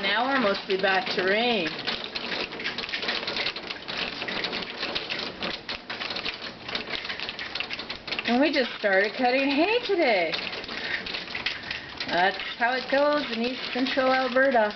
now we're mostly back to rain. And we just started cutting hay today. That's how it goes in East Central Alberta.